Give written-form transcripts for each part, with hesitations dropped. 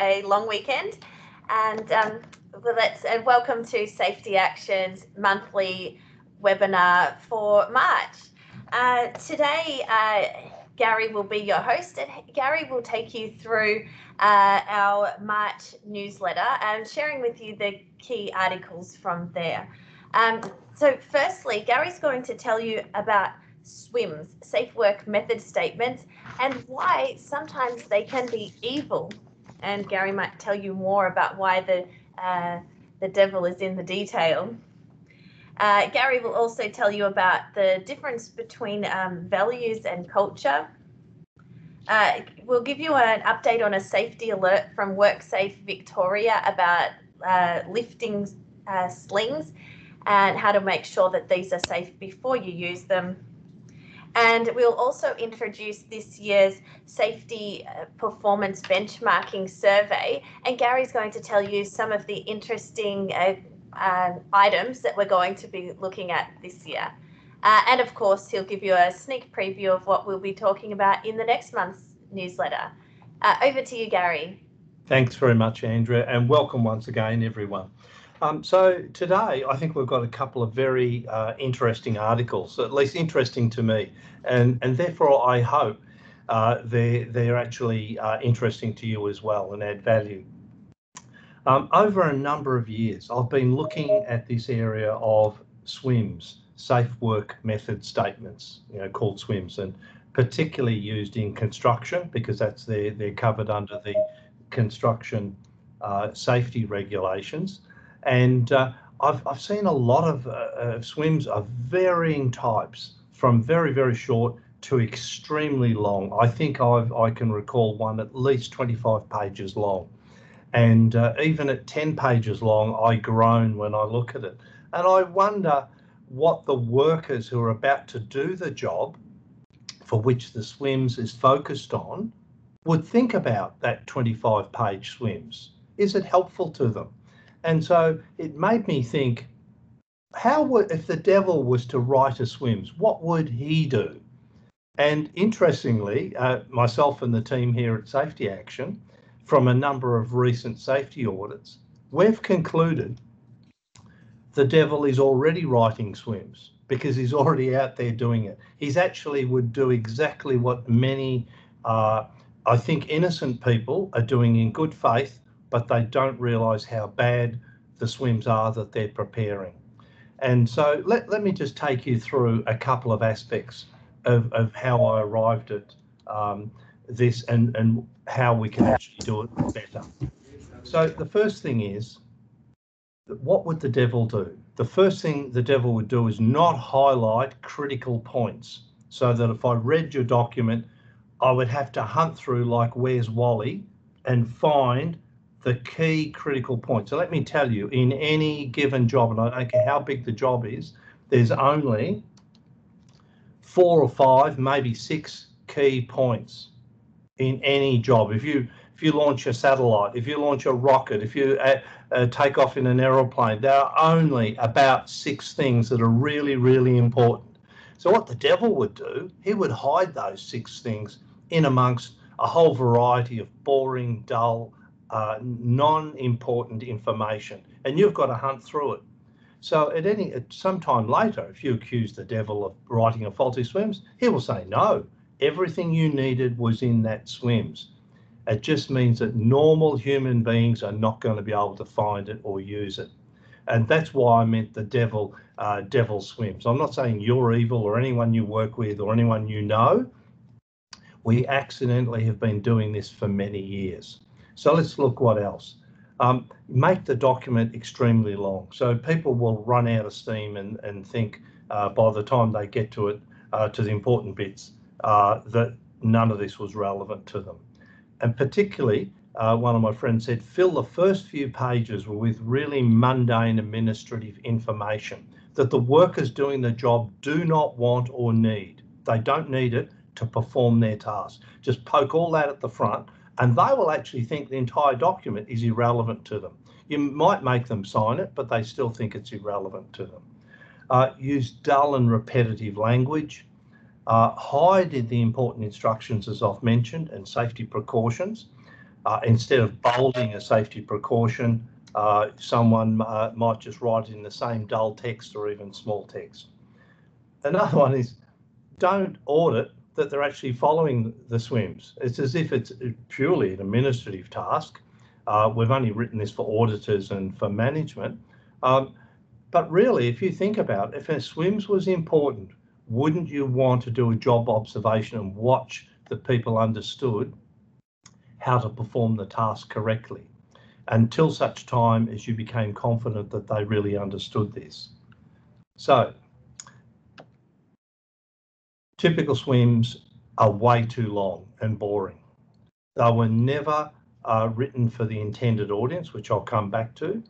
a long weekend, and welcome to Safety Action's monthly webinar for March. Today, Gary will be your host, and Gary will take you through our March newsletter and sharing with you the key articles from there. So firstly, Gary's going to tell you about SWIMs, Safe Work Method Statements, and why sometimes they can be evil. And Gary might tell you more about why the devil is in the detail. Gary will also tell you about the difference between values and culture. We'll give you an update on a safety alert from WorkSafe Victoria about lifting slings and how to make sure that these are safe before you use them. And we'll also introduce this year's safety performance benchmarking survey. And Gary's going to tell you some of the interesting items that we're going to be looking at this year. And of course, he'll give you a sneak preview of what we'll be talking about in the next month's newsletter. Over to you, Gary. Thanks very much, Andrea, and welcome once again, everyone. So today, I think we've got a couple of very interesting articles, at least interesting to me, and therefore I hope they're actually interesting to you as well and add value. Over a number of years, I've been looking at this area of SWIMs, Safe Work Method Statements, called SWIMs, and particularly used in construction because they're covered under the construction safety regulations. And I've seen a lot of SWIMs of varying types, from very, very short to extremely long. I think I can recall one at least 25 pages long. And even at 10 pages long, I groan when I look at it. And I wonder what the workers who are about to do the job for which the SWIMs is focused on would think about that 25-page SWIMs. Is it helpful to them? And so it made me think, if the devil was to write a SWIMs, what would he do? And interestingly, myself and the team here at Safety Action, from a number of recent safety audits, we've concluded the devil is already writing SWIMs because he's already out there doing it. He's actually would do exactly what many, I think, innocent people are doing in good faith, but they don't realise how bad the SWIMs are that they're preparing. And so let me just take you through a couple of aspects of how I arrived at this and how we can actually do it better. So the first thing is, what would the devil do? The first thing the devil would do is not highlight critical points, so that if I read your document, I would have to hunt through like Where's Wally and find the key critical points. So let me tell you, in any given job, and I don't care how big the job is, there's only 4 or 5, maybe 6 key points in any job. If you launch a satellite, if you launch a rocket, if you take off in an aeroplane, there are only about 6 things that are really, really important. So what the devil would do, he would hide those 6 things in amongst a whole variety of boring, dull, non-important information, and you've got to hunt through it. So at some time later, if you accuse the devil of writing a faulty SWIMs, he will say, no, everything you needed was in that SWIMs. It just means that normal human beings are not going to be able to find it or use it. And that's why I meant the devil SWIMs. I'm not saying you're evil or anyone you work with or anyone you know. We accidentally have been doing this for many years. So let's look what else. Make the document extremely long. So people will run out of steam and think by the time they get to it, to the important bits, that none of this was relevant to them. And particularly, one of my friends said, fill the first few pages with really mundane administrative information that the workers doing the job do not want or need. They don't need it to perform their task. Just poke all that at the front, and they will actually think the entire document is irrelevant to them. You might make them sign it, but they still think it's irrelevant to them. Use dull and repetitive language. Hide the important instructions, as I've mentioned, and safety precautions. Instead of bolding a safety precaution, someone might just write in the same dull text or even small text. Another one is don't audit that they're actually following the swims. It's as if it's purely an administrative task. We've only written this for auditors and for management. But really, if you think about it, if a swims was important, wouldn't you want to do a job observation and watch that people understood how to perform the task correctly until such time as you became confident that they really understood this? So, typical swims are way too long and boring. They were never written for the intended audience, which I'll come back to.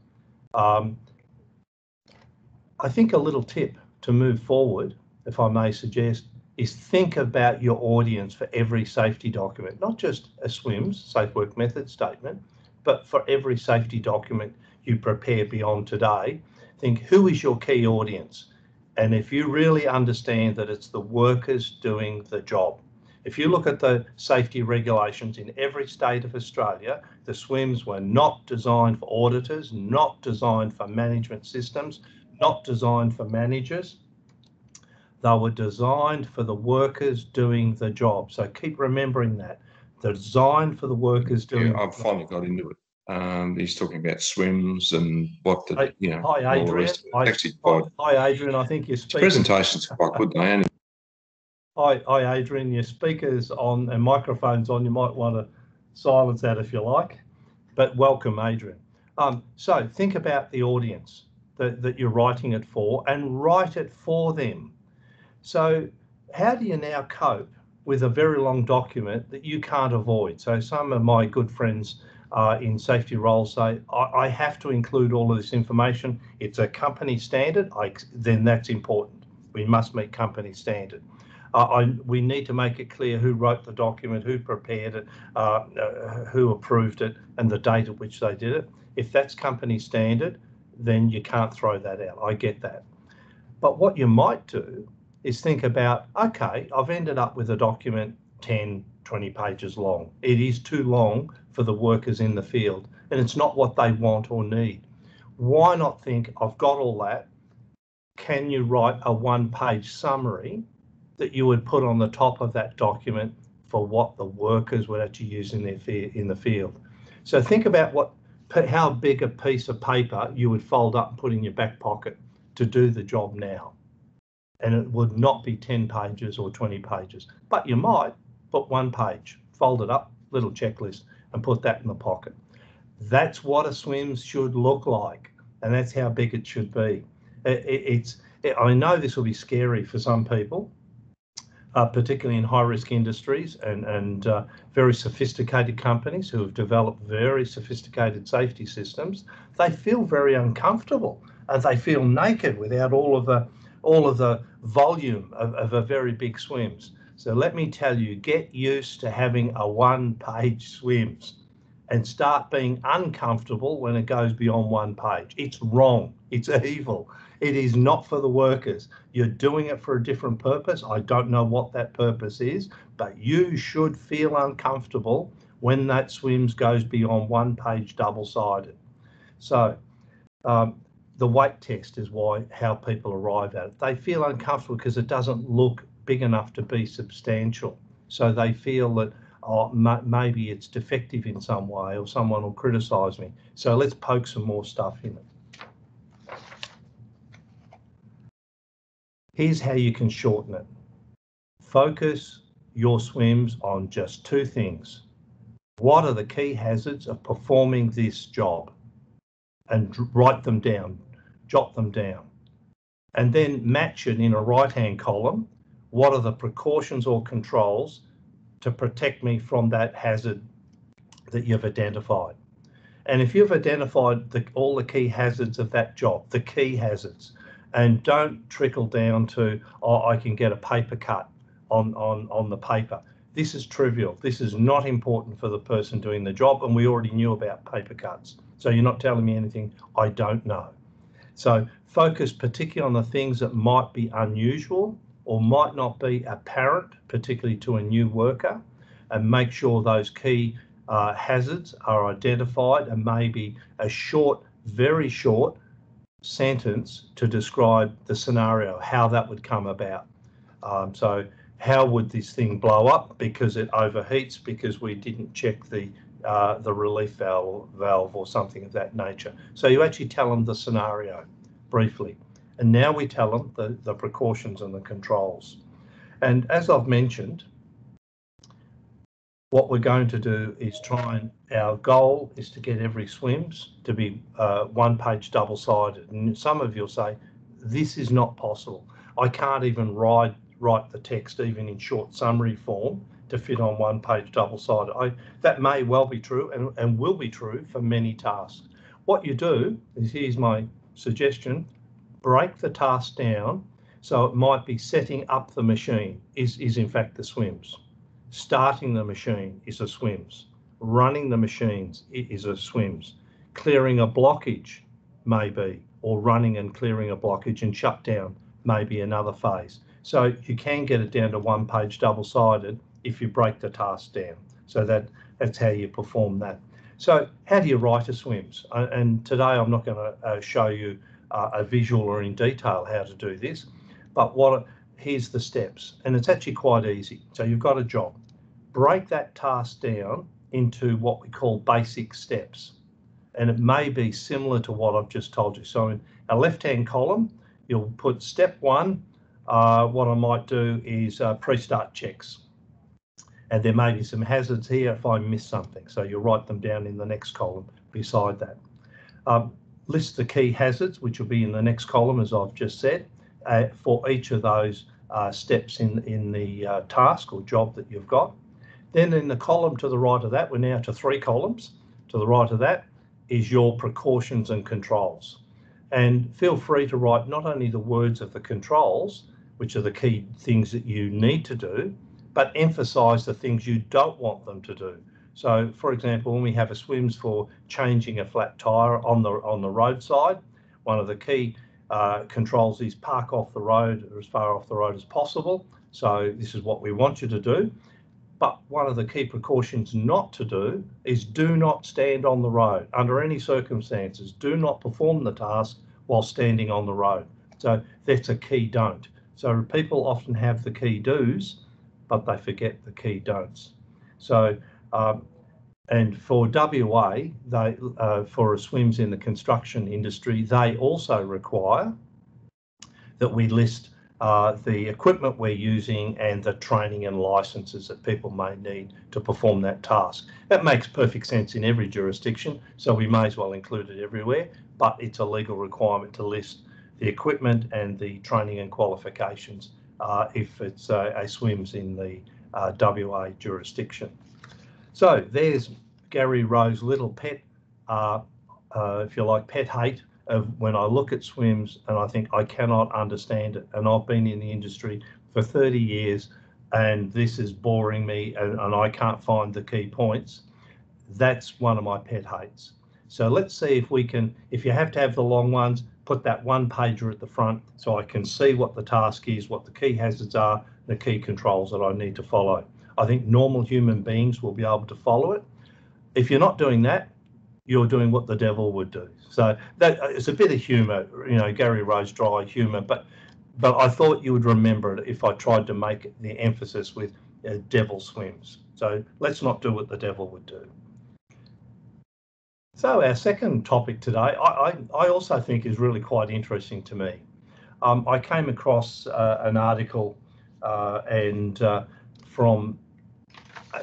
I think a little tip to move forward, if I may suggest, is think about your audience for every safety document, not just a SWMS, Safe Work Method statement, but for every safety document you prepare beyond today. Think, who is your key audience? And if you really understand that it's the workers doing the job. If you look at the safety regulations in every state of Australia, the SWMS were not designed for auditors, not designed for management systems, not designed for managers. They were designed for the workers doing the job. So keep remembering that. They're designed for the workers doing. Yeah, I've finally got into it. He's talking about swims and what the, you know, hi, Adrian. all the rest of it. Actually, hi, Adrian. I think your speakers. Presentations quite good, Diane. Hi, Adrian. Your speakers on and microphones on. You might want to silence that if you like. But welcome, Adrian. So think about the audience that you're writing it for and write it for them. So how do you now cope with a very long document that you can't avoid? So some of my good friends in safety roles say, I have to include all of this information. It's a company standard, then that's important. We must meet company standard. We need to make it clear who wrote the document, who prepared it, who approved it, and the date at which they did it. If that's company standard, then you can't throw that out. I get that. But what you might do is think about, okay, I've ended up with a document 10, 20 pages long. It is too long for the workers in the field, and it's not what they want or need. Why not think, I've got all that. Can you write a one-page summary that you would put on the top of that document for what the workers would actually use in the field? So think about how big a piece of paper you would fold up and put in your back pocket to do the job now. And it would not be 10 pages or 20 pages, but you might put one page, fold it up, little checklist, and put that in the pocket. That's what a SWMS should look like, and that's how big it should be. I know this will be scary for some people, particularly in high-risk industries and very sophisticated companies who have developed very sophisticated safety systems. They feel very uncomfortable and they feel naked without all of the volume of a very big SWMS. So let me tell you, get used to having a one-page SWMS and start being uncomfortable when it goes beyond one page. It's wrong. It's evil. It is not for the workers. You're doing it for a different purpose. I don't know what that purpose is, but you should feel uncomfortable when that SWMS goes beyond one page double-sided. So the weight test is how people arrive at it. They feel uncomfortable because it doesn't look big enough to be substantial. So they feel that, oh, maybe it's defective in some way or someone will criticise me. So let's poke some more stuff in it. Here's how you can shorten it. Focus your SWMS on just two things. What are the key hazards of performing this job? And write them down, jot them down. And then match it in a right-hand column. What are the precautions or controls to protect me from that hazard that you've identified? And if you've identified all the key hazards of that job, the key hazards, and don't trickle down to, oh, I can get a paper cut on the paper. This is trivial. This is not important for the person doing the job, and we already knew about paper cuts. So you're not telling me anything I don't know. So focus particularly on the things that might be unusual or might not be apparent, particularly to a new worker, and make sure those key hazards are identified, and maybe a short, very short sentence to describe the scenario, how that would come about. So how would this thing blow up because it overheats because we didn't check the relief valve or something of that nature. So you actually tell them the scenario briefly. And now we tell them the precautions and the controls. And as I've mentioned, what we're going to do is our goal is to get every swims to be one-page double-sided. And some of you'll say, this is not possible. I can't even write the text even in short summary form to fit on one-page double-sided. That may well be true and will be true for many tasks. What you do is, here's my suggestion, break the task down. So it might be setting up the machine is in fact the swims. Starting the machine is a swims. Running the machines is a swims. Clearing a blockage maybe, or running and clearing a blockage and shut down may be another phase. So you can get it down to one-page double-sided if you break the task down. So that's how you perform that. So how do you write a swims? And today I'm not going to show you a visual or in detail how to do this, but here's the steps, and it's actually quite easy. So you've got a job. Break that task down into what we call basic steps, and it may be similar to what I've just told you. So in a left-hand column, you'll put step 1. What I might do is pre-start checks, and there may be some hazards here if I miss something. So you'll write them down in the next column beside that. List the key hazards, which will be in the next column, as I've just said, for each of those steps in the task or job that you've got. Then in the column to the right of that, we're now to 3 columns. To the right of that is your precautions and controls. And feel free to write not only the words of the controls, which are the key things that you need to do, but emphasize the things you don't want them to do. So, for example, when we have a swims for changing a flat tire on the roadside, one of the key controls is park off the road or as far off the road as possible. So this is what we want you to do. But one of the key precautions not to do is do not stand on the road under any circumstances. Do not perform the task while standing on the road. So that's a key don't. So people often have the key do's, but they forget the key don'ts. So, and for WA, for swims in the construction industry, they also require that we list the equipment we're using and the training and licenses that people may need to perform that task. That makes perfect sense in every jurisdiction, so we may as well include it everywhere, but it's a legal requirement to list the equipment and the training and qualifications if it's a swims in the WA jurisdiction. So there's Gary Rowe's little pet, if you like, pet hate of when I look at swims and I think I cannot understand it. And I've been in the industry for 30 years and this is boring me and I can't find the key points. That's one of my pet hates. So let's see if we can, if you have to have the long ones, put that one pager at the front so I can see what the task is, what the key hazards are, the key controls that I need to follow. I think normal human beings will be able to follow it. If you're not doing that, you're doing what the devil would do. So that it's a bit of humour, you know, Gary Rowe's dry humour, but I thought you would remember it if I tried to make the emphasis with devil swims. So let's not do what the devil would do. So our second topic today, I also think is really quite interesting to me. I came across an article from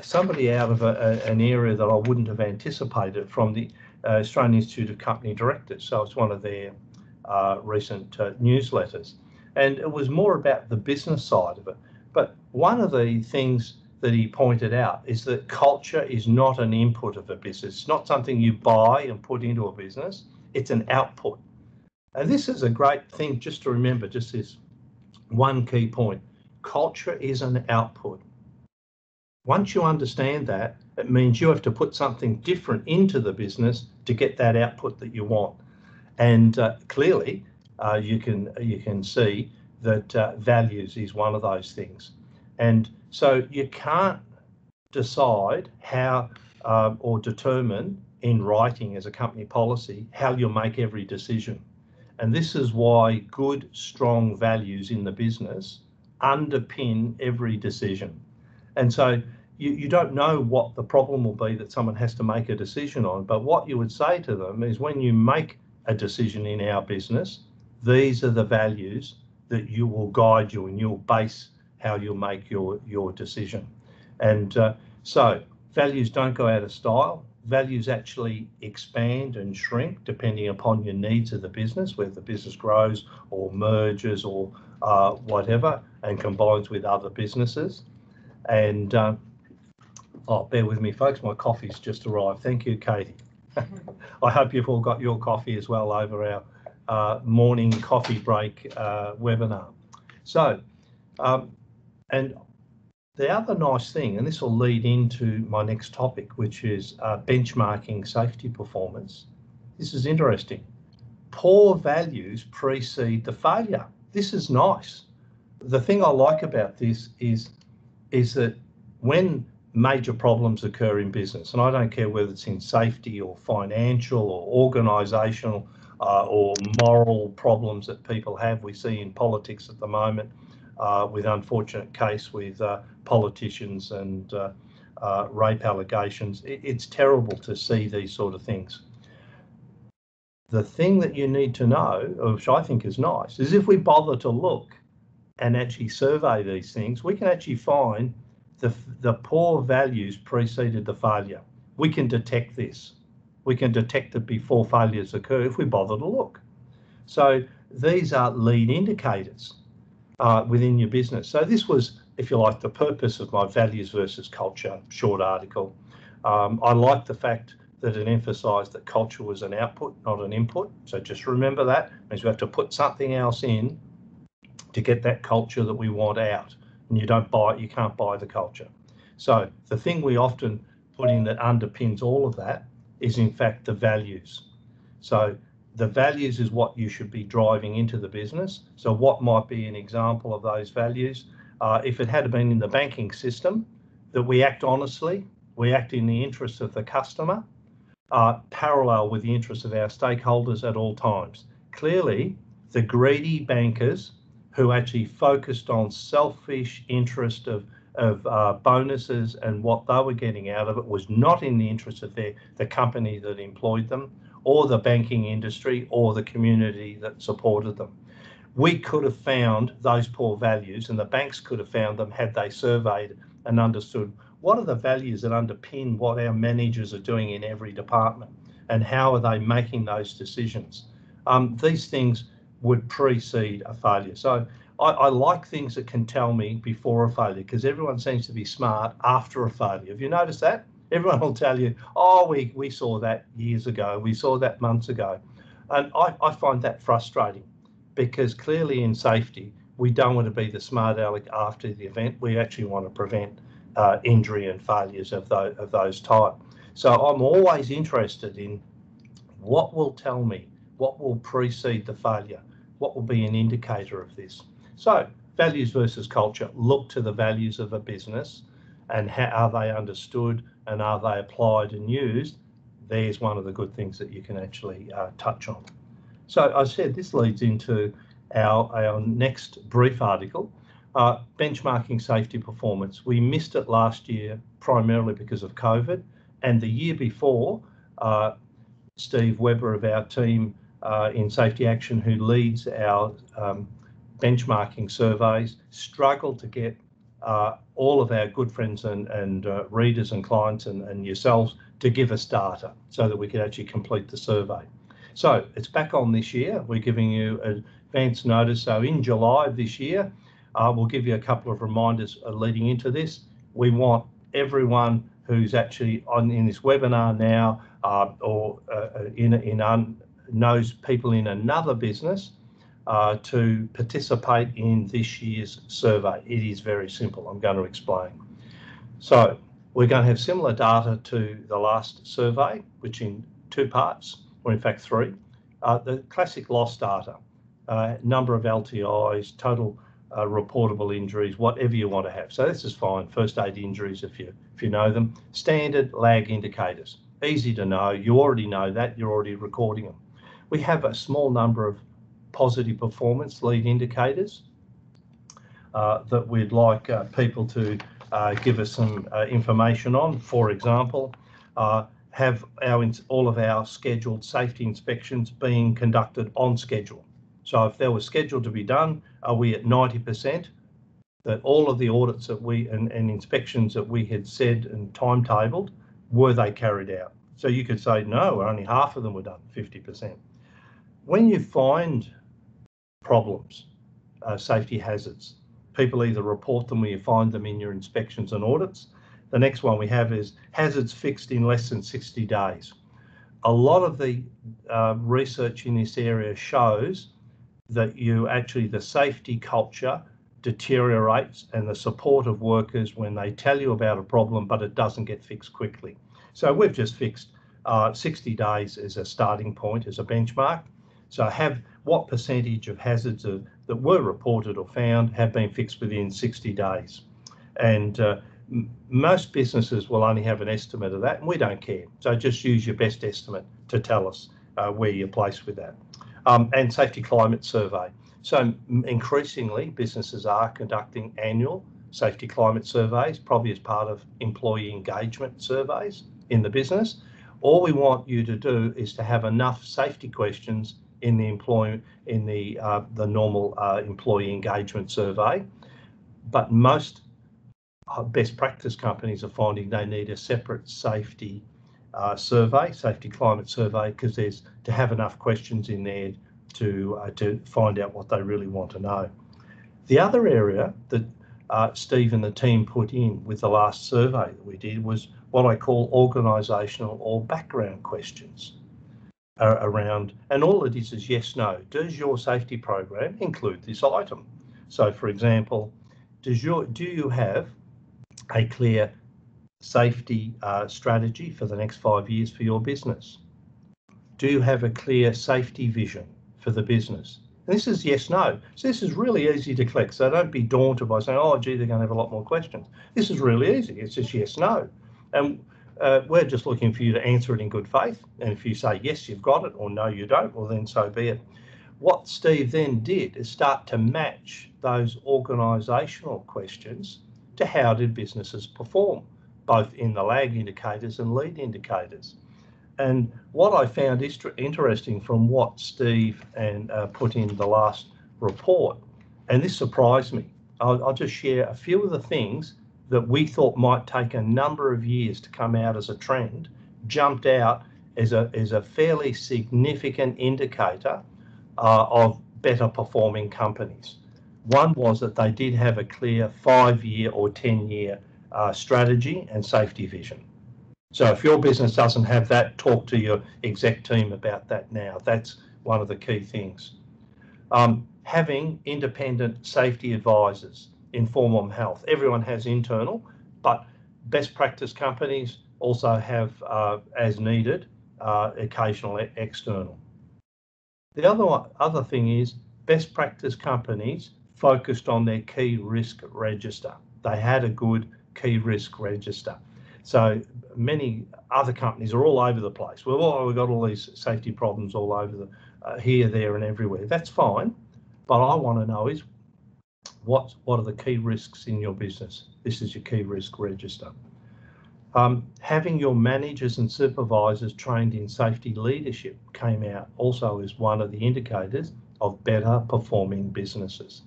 somebody out of an area that I wouldn't have anticipated, from the Australian Institute of Company Directors. So it's one of their recent newsletters. And it was more about the business side of it. But one of the things that he pointed out is that culture is not an input of a business. It's not something you buy and put into a business. It's an output. And this is a great thing just to remember, just this one key point. Culture is an output. Once you understand that, it means you have to put something different into the business to get that output that you want. And clearly, you can see that values is one of those things. And so you can't decide how or determine in writing as a company policy how you'll make every decision. And this is why good, strong values in the business underpin every decision. And so you don't know what the problem will be that someone has to make a decision on, but what you would say to them is, when you make a decision in our business, these are the values that you will guide you, and you'll base how you'll make your decision. And so values don't go out of style. Values actually expand and shrink depending upon your needs of the business, whether the business grows or merges or whatever, and combines with other businesses. And oh, bear with me, folks, my coffee's just arrived. Thank you, Katie. I hope you've all got your coffee as well over our morning coffee break webinar. So, and the other nice thing, and this will lead into my next topic, which is benchmarking safety performance. This is interesting. Poor values precede the failure. This is nice. The thing I like about this is that when major problems occur in business, and I don't care whether it's in safety or financial or organisational or moral problems that people have, we see in politics at the moment with unfortunate case with politicians and rape allegations. It's terrible to see these sort of things. The thing that you need to know, which I think is nice, is if we bother to look and actually survey these things, we can actually find the poor values preceded the failure. We can detect this. We can detect it before failures occur if we bother to look. So these are lead indicators within your business. So this was, if you like, the purpose of my values versus culture short article. I like the fact that it emphasised that culture was an output, not an input. So just remember that. It means we have to put something else in to get that culture that we want out. And you can't buy the culture. So the thing we often put in that underpins all of that is in fact the values. So the values is what you should be driving into the business. So what might be an example of those values? If it had been in the banking system, that we act honestly, we act in the interest of the customer, parallel with the interests of our stakeholders at all times. Clearly, the greedy bankers who actually focused on selfish interest of bonuses and what they were getting out of it was not in the interest of the company that employed them, or the banking industry, or the community that supported them. We could have found those poor values, and the banks could have found them had they surveyed and understood what are the values that underpin what our managers are doing in every department, and how are they making those decisions. These things would precede a failure. So I like things that can tell me before a failure, because everyone seems to be smart after a failure. Have you noticed that? Everyone will tell you, oh, we saw that years ago, we saw that months ago. And I find that frustrating, because clearly in safety, we don't want to be the smart aleck after the event. We actually want to prevent injury and failures of those type. So I'm always interested in what will tell me, what will precede the failure, what will be an indicator of this. So values versus culture, look to the values of a business and how are they understood and are they applied and used. There's one of the good things that you can actually touch on. So I said this leads into our next brief article, benchmarking safety performance. We missed it last year primarily because of COVID, and the year before, Steve Webber of our team in Safety Action, who leads our benchmarking surveys, struggled to get all of our good friends and readers and clients and yourselves to give us data so that we could actually complete the survey. So it's back on this year. We're giving you advance notice. So in July of this year, we'll give you a couple of reminders leading into this. We want everyone who's actually in this webinar now or knows people in another business to participate in this year's survey. It is very simple. I'm going to explain. So we're going to have similar data to the last survey, which in two parts, or in fact three. The classic loss data, number of LTIs, total reportable injuries, whatever you want to have. So this is fine. First aid injuries, if you know them. Standard lag indicators, easy to know. You already know that. You're already recording them. We have a small number of positive performance lead indicators that we'd like people to give us some information on. For example, have all of our scheduled safety inspections being conducted on schedule. So if they were scheduled to be done, are we at 90%? That all of the audits that and inspections that we had said and timetabled, were they carried out? So you could say, no, only half of them were done, 50%. When you find problems, safety hazards, people either report them or you find them in your inspections and audits. The next one we have is hazards fixed in less than 60 days. A lot of the research in this area shows that the safety culture deteriorates and the support of workers when they tell you about a problem, but it doesn't get fixed quickly. So we've just fixed 60 days as a starting point, as a benchmark. So what percentage of hazards that were reported or found have been fixed within 60 days? And most businesses will only have an estimate of that, and we don't care. So just use your best estimate to tell us where you're placed with that. And safety climate survey. So increasingly, businesses are conducting annual safety climate surveys, probably as part of employee engagement surveys in the business. All we want you to do is to have enough safety questions in the normal employee engagement survey. But most best practice companies are finding they need a separate safety survey, safety climate survey, because there's to have enough questions in there to find out what they really want to know. The other area that Steve and the team put in with the last survey that we did was what I call organisational or background questions around, and all it is yes, no. Does your safety program include this item? So, for example, do you have a clear safety strategy for the next 5 years for your business? Do you have a clear safety vision for the business? And this is yes, no. So this is really easy to collect. So don't be daunted by saying, oh, gee, they're going to have a lot more questions. This is really easy. It's just yes, no. And we're just looking for you to answer it in good faith. And if you say, yes, you've got it, or no, you don't, well, then so be it. What Steve then did is start to match those organisational questions to how did businesses perform, both in the lag indicators and lead indicators. And what I found interesting from what Steve and put in the last report, and this surprised me, I'll just share a few of the things that we thought might take a number of years to come out as a trend, jumped out as a fairly significant indicator of better performing companies. One was that they did have a clear 5-year or 10-year strategy and safety vision. So if your business doesn't have that, talk to your exec team about that now. That's one of the key things. Having independent safety advisors in form of health. Everyone has internal, but best practice companies also have, as needed, occasional external. The other thing is best practice companies focused on their key risk register. They had a good key risk register. So many other companies are all over the place. Well, we've got all these safety problems all over here, there, and everywhere. That's fine, but I want to know is what are the key risks in your business? This is your key risk register. Having your managers and supervisors trained in safety leadership came out also as one of the indicators of better performing businesses.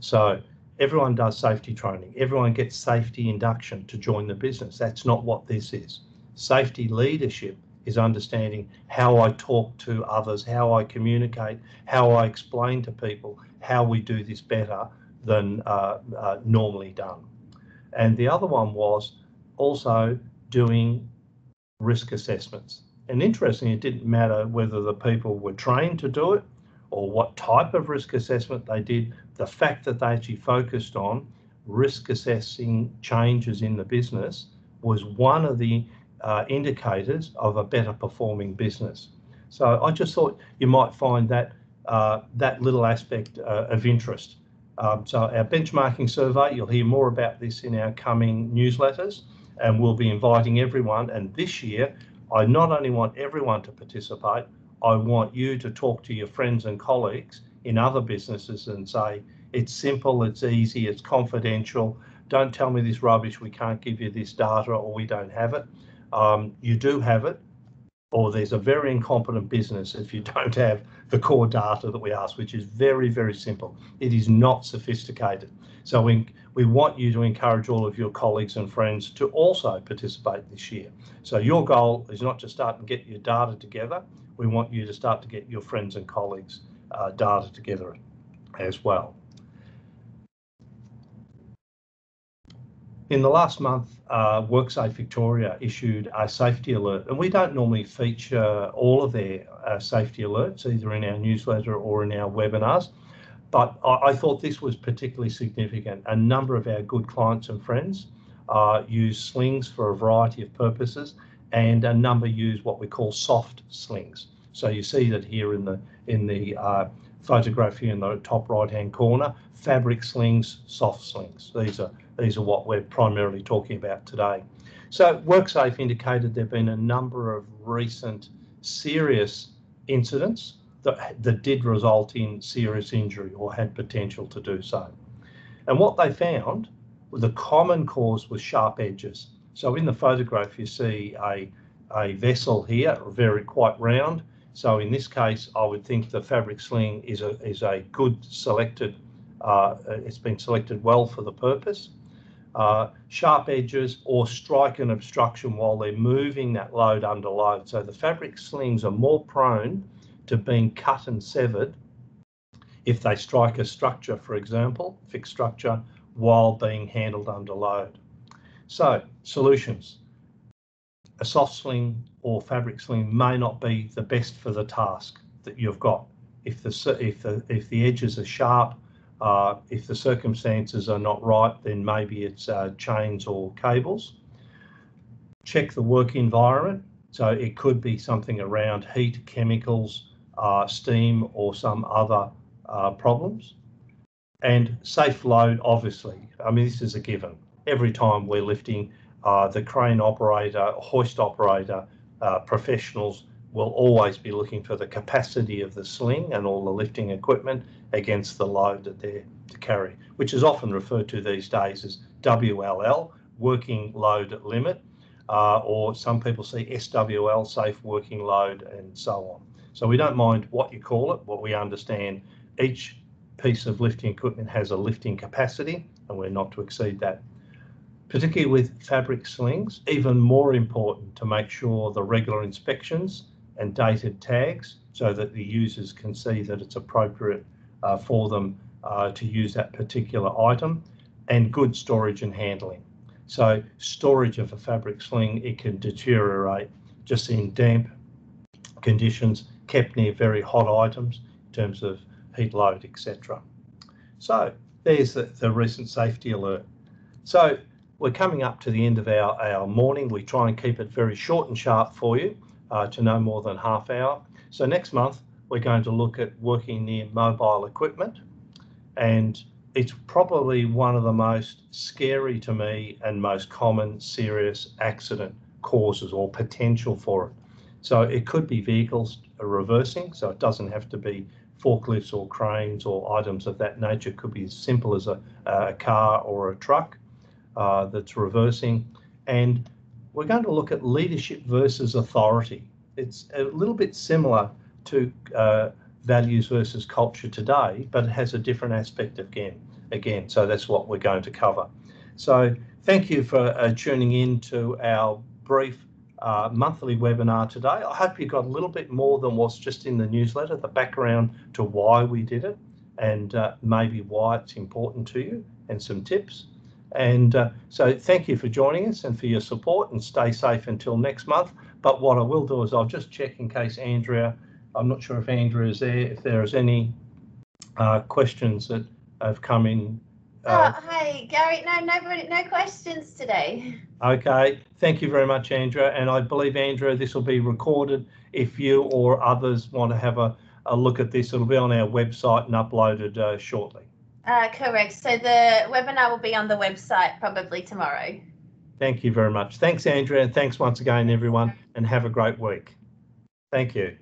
So everyone does safety training. Everyone gets safety induction to join the business. That's not what this is. Safety leadership is understanding how I talk to others, how I communicate, how I explain to people how we do this better than normally done. And the other one was also doing risk assessments. And interestingly, it didn't matter whether the people were trained to do it or what type of risk assessment they did. The fact that they actually focused on risk assessing changes in the business was one of the indicators of a better performing business. So I just thought you might find that that little aspect of interest. So our benchmarking survey, you'll hear more about this in our coming newsletters, and we'll be inviting everyone. And this year, I not only want everyone to participate, I want you to talk to your friends and colleagues in other businesses and say, it's simple, it's easy, it's confidential. Don't tell me this rubbish, we can't give you this data or we don't have it. You do have it, or there's a very incompetent business if you don't have the core data that we ask, which is very, very simple. It is not sophisticated. So we want you to encourage all of your colleagues and friends to also participate this year. So your goal is not to start and get your data together. We want you to start to get your friends and colleagues' data together as well. In the last month, WorkSafe Victoria issued a safety alert, and we don't normally feature all of their safety alerts, either in our newsletter or in our webinars, but I thought this was particularly significant. A number of our good clients and friends use slings for a variety of purposes, and a number use what we call soft slings. So you see that here in the photograph here in the top right-hand corner, fabric slings, soft slings. These are what we're primarily talking about today. So WorkSafe indicated there have been a number of recent serious incidents that did result in serious injury or had potential to do so. And what they found, the common cause was sharp edges. So in the photograph, you see a vessel here, quite round. So in this case, I would think the fabric sling is a good selected, it's been selected well for the purpose. Sharp edges or strike and obstruction while they're moving that load under load. So the fabric slings are more prone to being cut and severed if they strike a structure, for example, fixed structure, while being handled under load. So solutions. A soft sling or fabric sling may not be the best for the task that you've got. If the edges are sharp, if the circumstances are not right, then maybe it's chains or cables. Check the work environment. So it could be something around heat, chemicals, steam, or some other problems. And safe load, obviously. I mean, this is a given. Every time we're lifting, the crane operator, hoist operator, professionals will always be looking for the capacity of the sling and all the lifting equipment against the load that they're to carry, which is often referred to these days as WLL, working load limit, or some people see SWL, safe working load, and so on. So we don't mind what you call it, but we understand each piece of lifting equipment has a lifting capacity, and we're not to exceed that. Particularly with fabric slings, even more important to make sure the regular inspections and dated tags so that the users can see that it's appropriate for them to use that particular item, and good storage and handling. So storage of a fabric sling, it can deteriorate just in damp conditions, kept near very hot items in terms of heat load, etc. So there's the recent safety alert. So we're coming up to the end of our morning. We try and keep it very short and sharp for you to no more than half hour. So next month, we're going to look at working near mobile equipment, and it's probably one of the most scary to me and most common serious accident causes or potential for it. So it could be vehicles reversing, so it doesn't have to be forklifts or cranes or items of that nature. It could be as simple as a car or a truck that's reversing. And we're going to look at leadership versus authority. It's a little bit similar to values versus culture today, but it has a different aspect again. So that's what we're going to cover. So thank you for tuning in to our brief monthly webinar today. I hope you got a little bit more than what's just in the newsletter, the background to why we did it, and maybe why it's important to you, and some tips. And so thank you for joining us and for your support, and stay safe until next month. But what I will do is I'll just check in case Andrea, I'm not sure if Andrea is there, if there is any questions that have come in. Hi, Gary. No questions today. Okay, thank you very much, Andrea. And I believe, Andrea, this will be recorded. If you or others want to have a look at this, it'll be on our website and uploaded shortly. Correct. So the webinar will be on the website probably tomorrow. Thank you very much. Thanks, Andrea, and thanks once again, everyone, and have a great week. Thank you.